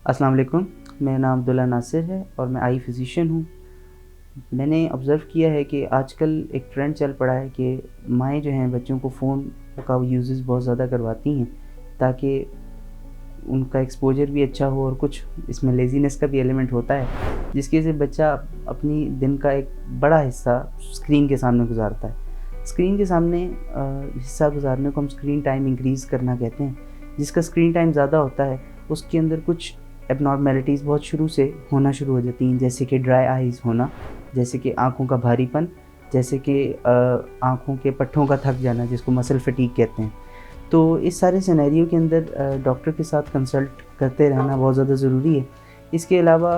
अस्सलाम वालेकुम। मेरा नाम अब्दुल्ला नासिर है और मैं आई फिज़िशियन हूँ। मैंने ऑब्ज़र्व किया है कि आजकल एक ट्रेंड चल पड़ा है कि माएँ जो हैं बच्चों को फ़ोन का यूज़ेज़ बहुत ज़्यादा करवाती हैं ताकि उनका एक्सपोज़र भी अच्छा हो और कुछ इसमें लेज़ीनेस का भी एलिमेंट होता है, जिसकी वजह से बच्चा अपनी दिन का एक बड़ा हिस्सा स्क्रीन के सामने गुज़ारता है। स्क्रीन के सामने हिस्सा गुज़ारने को हम स्क्रीन टाइम इंक्रीज़ करना कहते हैं। जिसका स्क्रीन टाइम ज़्यादा होता है, उसके अंदर कुछ एबनॉर्मैलिटीज़ बहुत शुरू से होना शुरू हो जाती हैं, जैसे कि ड्राई आइज़ होना, जैसे कि आँखों का भारीपन, जैसे कि आँखों के पट्ठों का थक जाना जिसको मसल फटीग कहते हैं। तो इस सारे सिनेरियो के अंदर डॉक्टर के साथ कंसल्ट करते रहना बहुत ज़्यादा ज़रूरी है। इसके अलावा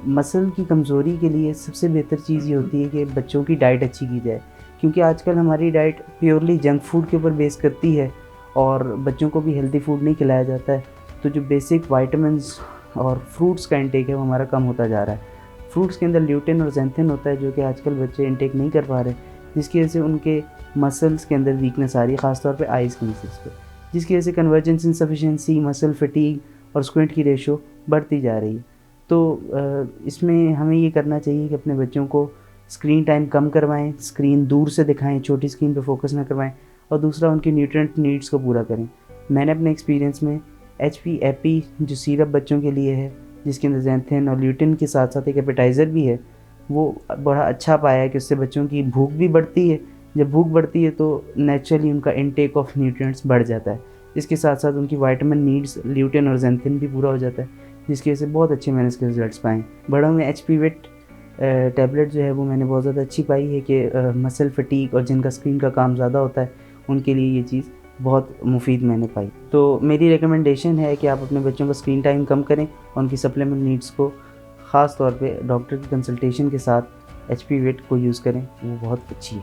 मसल की कमज़ोरी के लिए सबसे बेहतर चीज़ ये होती है कि बच्चों की डाइट अच्छी की जाए, क्योंकि आजकल हमारी डाइट प्योरली जंक फूड के ऊपर बेस करती है और बच्चों को भी हेल्दी फूड नहीं खिलाया जाता है। तो जो बेसिक विटामिन्स और फ्रूट्स का इंटेक है वो हमारा कम होता जा रहा है। फ्रूट्स के अंदर ल्यूटिन और ज़ैंथिन होता है जो कि आजकल बच्चे इंटेक नहीं कर पा रहे, जिसकी वजह से उनके मसल्स के अंदर वीकनेस आ रही है, ख़ास तौर पे आइज़ के मसल्स पे, जिसकी वजह से कन्वर्जेंस इनसफिशिएंसी, मसल फटीग और स्क्विंट की रेशो बढ़ती जा रही है। तो इसमें हमें ये करना चाहिए कि अपने बच्चों को स्क्रीन टाइम कम करवाएँ, स्क्रीन दूर से दिखाएँ, छोटी स्क्रीन पे फ़ोकस ना करवाएँ और दूसरा उनकी न्यूट्रिएंट नीड्स को पूरा करें। मैंने अपने एक्सपीरियंस में एचपी एपी जो सिरप बच्चों के लिए है, जिसके अंदर ज़ैंथिन और ल्यूटिन के साथ-साथ एक एपेटाइज़र भी है, वो बड़ा अच्छा पाया है कि उससे बच्चों की भूख भी बढ़ती है। जब भूख बढ़ती है तो नेचुरली उनका इनटेक ऑफ न्यूट्रिएंट्स बढ़ जाता है। इसके साथ-साथ उनकी विटामिन नीड्स ल्यूटिन और ज़ैंथिन भी पूरा हो जाता है, जिसकी वजह से बहुत अच्छे मैंने इसके रिज़ल्ट्स पाए हैं। बड़ों में एचपी विट टैबलेट जो है वो मैंने बहुत ज़्यादा अच्छी पाई है कि मसल फटीग और जिनका स्क्रीन का काम ज़्यादा होता है, उनके लिए ये चीज़ बहुत मुफ़ीद मैंने पाई। तो मेरी रिकमेंडेशन है कि आप अपने बच्चों का स्क्रीन टाइम कम करें और उनकी सप्लीमेंट नीड्स को ख़ास तौर पे डॉक्टर की कंसल्टेशन के साथ एचपी विट को यूज़ करें, वो बहुत अच्छी है।